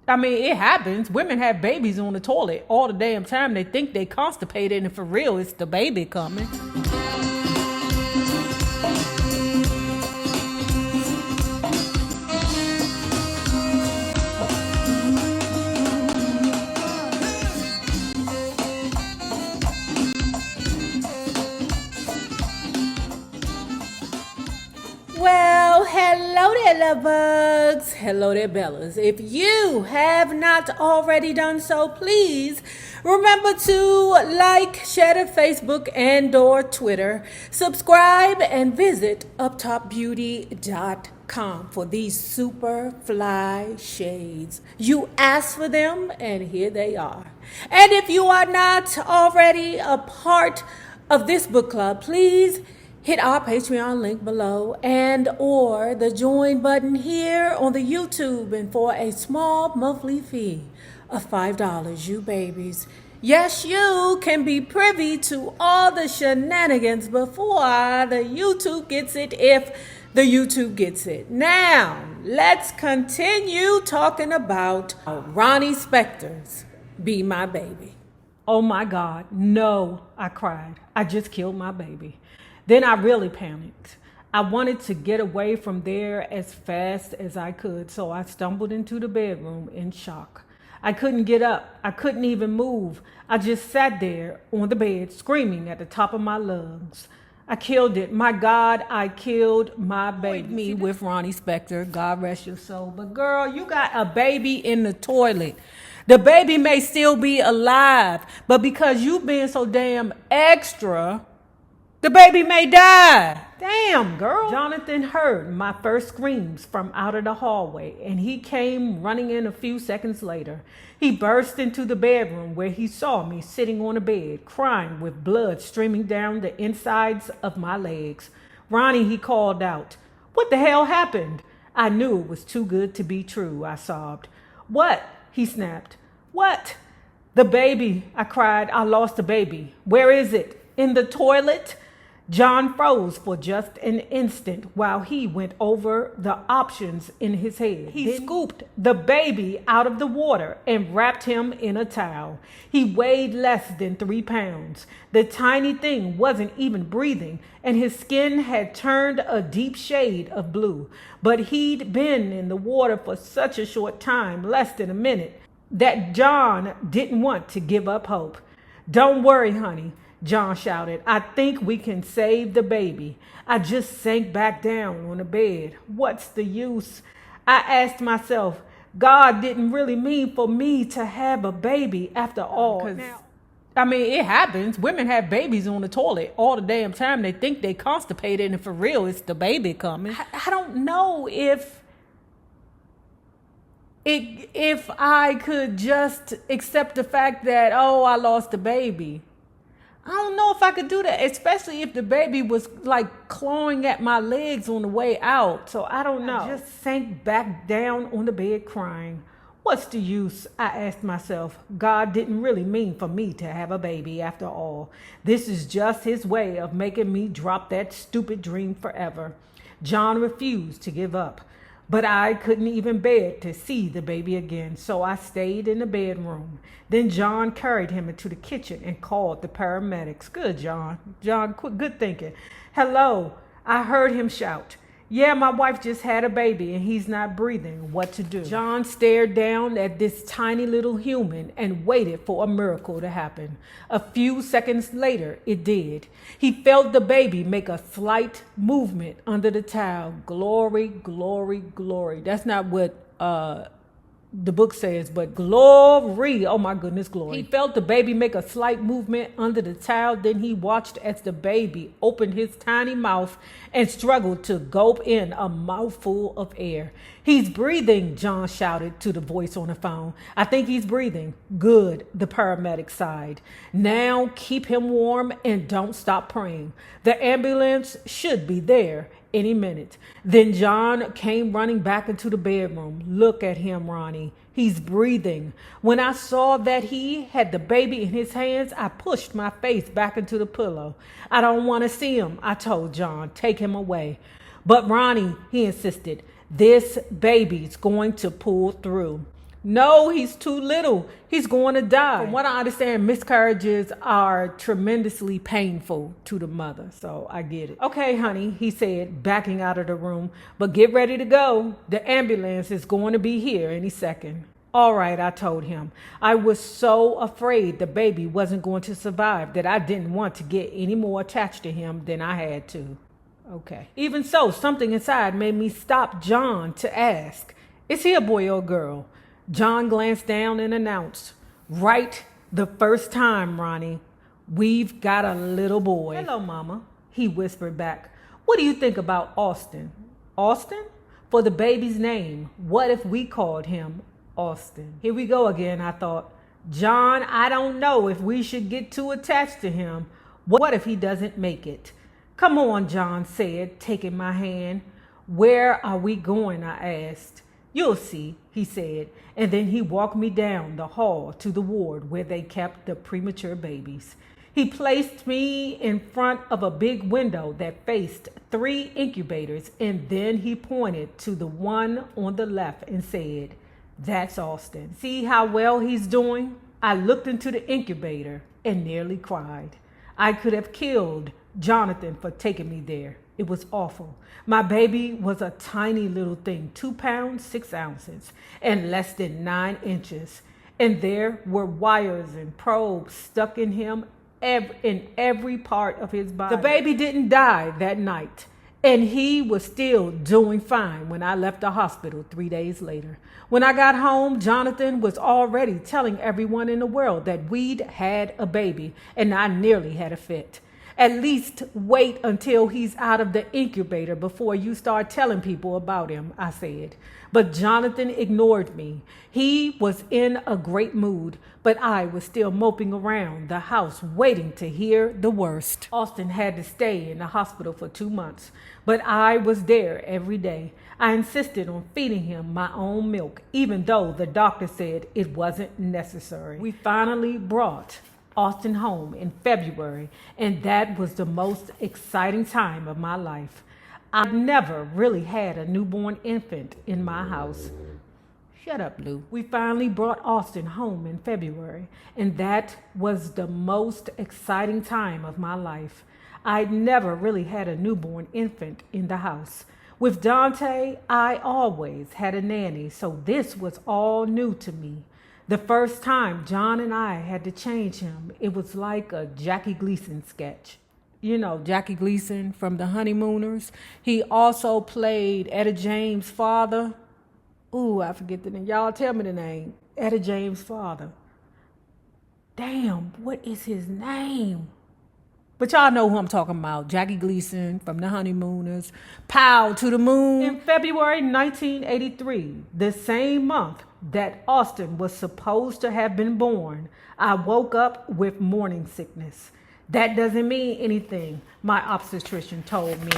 I mean, it happens. Women have babies on the toilet all the damn time. They think they constipated, and for real, it's the baby coming. Well, hello there, love bugs. Hello there, Bellas. If you have not already done so, please remember to like, share to Facebook and or Twitter. Subscribe and visit uptopbeauty.com for these super fly shades. You asked for them and here they are. And if you are not already a part of this book club, please hit our Patreon link below and or the join button here on the YouTube, and for a small monthly fee of $5, you babies, yes, you can be privy to all the shenanigans before the YouTube gets it, if the YouTube gets it. Now, let's continue talking about Ronnie Spector's Be My Baby. Oh my God, no, I cried. I just killed my baby. Then I really panicked. I wanted to get away from there as fast as I could, so I stumbled into the bedroom in shock. I couldn't get up. I couldn't even move. I just sat there on the bed screaming at the top of my lungs. I killed it. My God, I killed my baby. Me with Ronnie Spector, God rest your soul. But girl, you got a baby in the toilet. The baby may still be alive, but because you've been so damn extra, the baby may die. Damn, girl. Jonathan heard my first screams from out of the hallway, and he came running in a few seconds later. He burst into the bedroom where he saw me sitting on a bed, crying with blood streaming down the insides of my legs. Ronnie, he called out. What the hell happened? I knew it was too good to be true, I sobbed. What? He snapped. What? The baby, I cried. I lost the baby. Where is it? In the toilet? John froze for just an instant while he went over the options in his head. He scooped the baby out of the water and wrapped him in a towel. He weighed less than 3 pounds. The tiny thing wasn't even breathing, and his skin had turned a deep shade of blue. But he'd been in the water for such a short time, less than a minute, that John didn't want to give up hope. Don't worry, honey, John shouted. I think we can save the baby. I just sank back down on the bed. What's the use? I asked myself, God didn't really mean for me to have a baby after all. I mean, it happens. Women have babies on the toilet all the damn time. They think they constipated, and for real, it's the baby coming. I don't know if I could just accept the fact that, oh, I lost the baby. I don't know if I could do that, especially if the baby was like clawing at my legs on the way out. So I don't know. I just sank back down on the bed crying. What's the use? I asked myself. God didn't really mean for me to have a baby after all. This is just his way of making me drop that stupid dream forever. John refused to give up, but I couldn't even bear to see the baby again, so I stayed in the bedroom. Then John carried him into the kitchen and called the paramedics. Good, John. John, good thinking. Hello, I heard him shout. Yeah, my wife just had a baby and he's not breathing. What to do? John stared down at this tiny little human and waited for a miracle to happen. A few seconds later, it did. He felt the baby make a slight movement under the towel. Glory, glory, glory. That's not what the book says, but glory. Oh my goodness, glory. He felt the baby make a slight movement under the towel. Then he watched as the baby opened his tiny mouth and struggled to gulp in a mouthful of air. He's breathing, John shouted to the voice on the phone. I think he's breathing. Good, the paramedic sighed. Now keep him warm and don't stop praying. The ambulance should be there any minute. Then John came running back into the bedroom. Look at him, Ronnie. He's breathing. When I saw that he had the baby in his hands, I pushed my face back into the pillow. I don't want to see him, I told John. Take him away. But Ronnie, he insisted, this baby's going to pull through. No, he's too little. He's going to die. From what I understand, miscarriages are tremendously painful to the mother, so I get it. Okay, honey, he said, backing out of the room, but get ready to go. The ambulance is going to be here any second. All right, I told him. I was so afraid the baby wasn't going to survive that I didn't want to get any more attached to him than I had to. Okay. Even so, something inside made me stop John to ask, is he a boy or a girl? John glanced down and announced, right the first time, Ronnie, we've got a little boy. Hello, Mama, he whispered back. What do you think about Austin? Austin? For the baby's name, what if we called him Austin? Here we go again, I thought. John, I don't know if we should get too attached to him. What if he doesn't make it? Come on, John said, taking my hand. Where are we going? I asked. You'll see, he said, and then he walked me down the hall to the ward where they kept the premature babies. He placed me in front of a big window that faced 3 incubators, and then he pointed to the one on the left and said, that's Austin. See how well he's doing? I looked into the incubator and nearly cried. I could have killed Jonathan for taking me there. It was awful. My baby was a tiny little thing, 2 pounds, 6 ounces, and less than 9 inches. And there were wires and probes stuck in him in every part of his body. The baby didn't die that night, and he was still doing fine when I left the hospital 3 days later. When I got home, Jonathan was already telling everyone in the world that we'd had a baby, and I nearly had a fit. At least wait until he's out of the incubator before you start telling people about him, I said. But Jonathan ignored me. He was in a great mood, but I was still moping around the house waiting to hear the worst. Austin had to stay in the hospital for 2 months, but I was there every day. I insisted on feeding him my own milk, even though the doctor said it wasn't necessary. We finally brought Austin home in February, and that was the most exciting time of my life. I've never really had a newborn infant in my house. Shut up, Lou. We finally brought Austin home in February, and that was the most exciting time of my life. I'd never really had a newborn infant in the house. With Dante, I always had a nanny, so this was all new to me. The first time John and I had to change him, it was like a Jackie Gleason sketch. You know, Jackie Gleason from The Honeymooners. He also played Etta James' father. Ooh, I forget the name. Y'all tell me the name. Etta James' father. Damn, what is his name? But y'all know who I'm talking about. Jackie Gleason from The Honeymooners. Pow to the moon. In February 1983, the same month that Austin was supposed to have been born, I woke up with morning sickness. That doesn't mean anything, my obstetrician told me.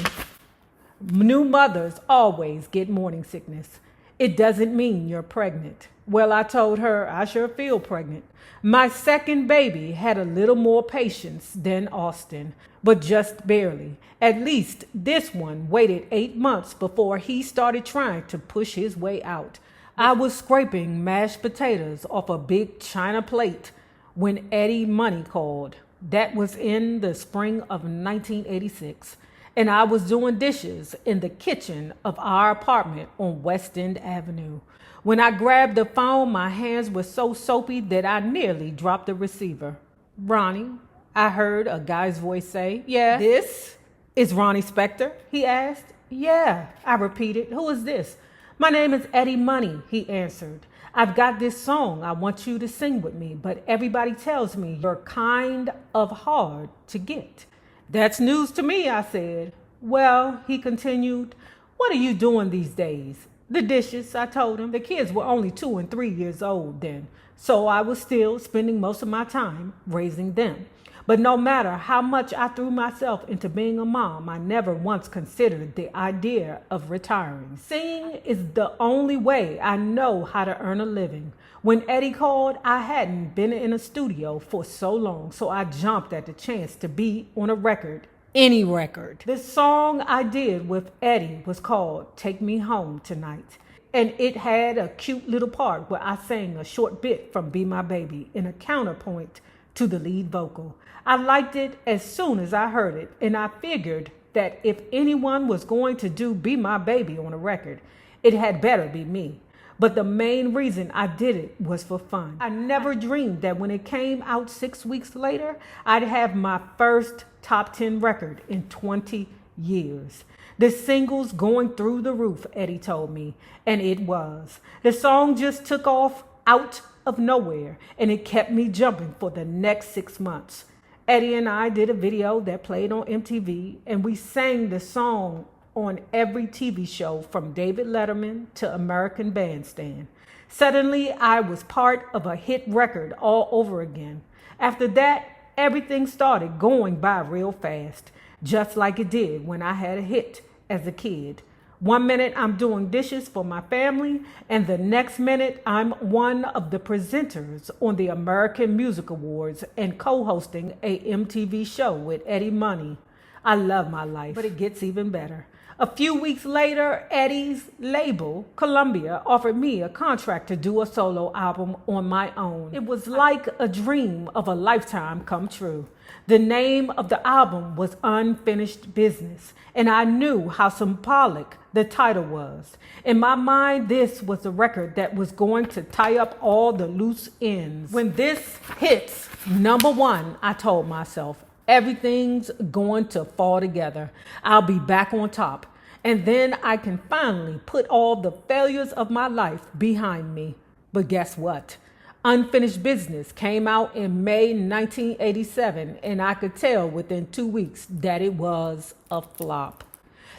New mothers always get morning sickness. It doesn't mean you're pregnant. Well, I told her I sure feel pregnant. My second baby had a little more patience than Austin, but just barely. At least this one waited 8 months before he started trying to push his way out. I was scraping mashed potatoes off a big china plate when Eddie Money called. That was in the spring of 1986. And I was doing dishes in the kitchen of our apartment on West End Avenue. When I grabbed the phone, my hands were so soapy that I nearly dropped the receiver. Ronnie, I heard a guy's voice say. Yeah. This is Ronnie Spector, he asked. Yeah, I repeated. Who is this? My name is Eddie Money, he answered. I've got this song I want you to sing with me, but everybody tells me you're kind of hard to get. That's news to me, I said. Well, he continued, what are you doing these days? The dishes, I told him. The kids were only 2 and 3 years old then, so I was still spending most of my time raising them. But no matter how much I threw myself into being a mom, I never once considered the idea of retiring. Singing is the only way I know how to earn a living. When Eddie called, I hadn't been in a studio for so long, so I jumped at the chance to be on a record, any record. The song I did with Eddie was called Take Me Home Tonight. and it had a cute little part where I sang a short bit from Be My Baby in a counterpoint to the lead vocal. I liked it as soon as I heard it, and I figured that if anyone was going to do Be My Baby on a record, it had better be me. But the main reason I did it was for fun. I never dreamed that when it came out 6 weeks later, I'd have my first top 10 record in 20 years. The singles going through the roof, Eddie told me, and it was. The song just took off out of nowhere, and it kept me jumping for the next 6 months. Eddie and I did a video that played on MTV, and we sang the song on every TV show from David Letterman to American Bandstand. Suddenly, I was part of a hit record all over again. After that, everything started going by real fast, just like it did when I had a hit as a kid. 1 minute I'm doing dishes for my family, and the next minute I'm one of the presenters on the American Music Awards and co-hosting a MTV show with Eddie Money. I love my life, but it gets even better. A few weeks later, Eddie's label, Columbia, offered me a contract to do a solo album on my own. It was like a dream of a lifetime come true. The name of the album was Unfinished Business, and I knew how symbolic the title was. In my mind, this was a record that was going to tie up all the loose ends. When this hits #1, I told myself, everything's going to fall together. I'll be back on top. And then I can finally put all the failures of my life behind me. But guess what? Unfinished Business came out in May 1987, and I could tell within 2 weeks that it was a flop.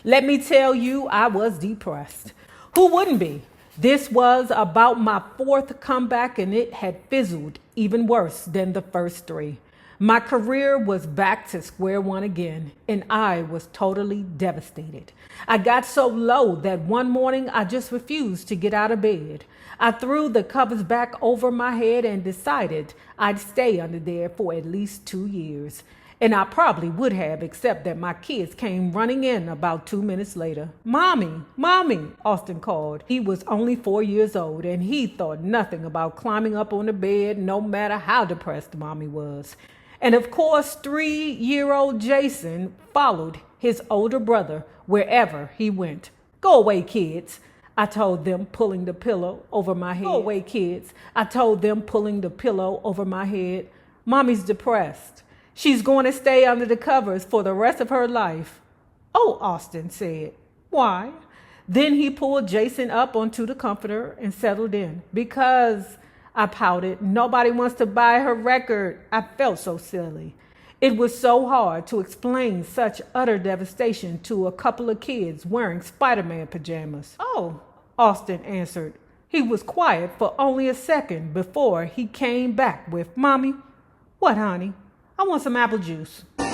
Let me tell you, I was depressed. Who wouldn't be? This was about my 4th comeback, and it had fizzled even worse than the first 3. My career was back to square one again, and I was totally devastated. I got so low that one morning I just refused to get out of bed. I threw the covers back over my head and decided I'd stay under there for at least 2 years. And I probably would have, except that my kids came running in about 2 minutes later. "Mommy, Mommy," Austin called. He was only 4 years old, and he thought nothing about climbing up on the bed, no matter how depressed Mommy was. And of course, 3-year-old Jason followed his older brother wherever he went. "Go away, kids," I told them, pulling the pillow over my head. "Go away, kids," I told them, pulling the pillow over my head. "Mommy's depressed. She's going to stay under the covers for the rest of her life." "Oh," Austin said. "Why?" Then he pulled Jason up onto the comforter and settled in. "Because," I pouted, "nobody wants to buy her record." I felt so silly. It was so hard to explain such utter devastation to a couple of kids wearing Spider-Man pajamas. "Oh," Austin answered. He was quiet for only a second before he came back with, "Mommy." "What, honey?" "I want some apple juice." I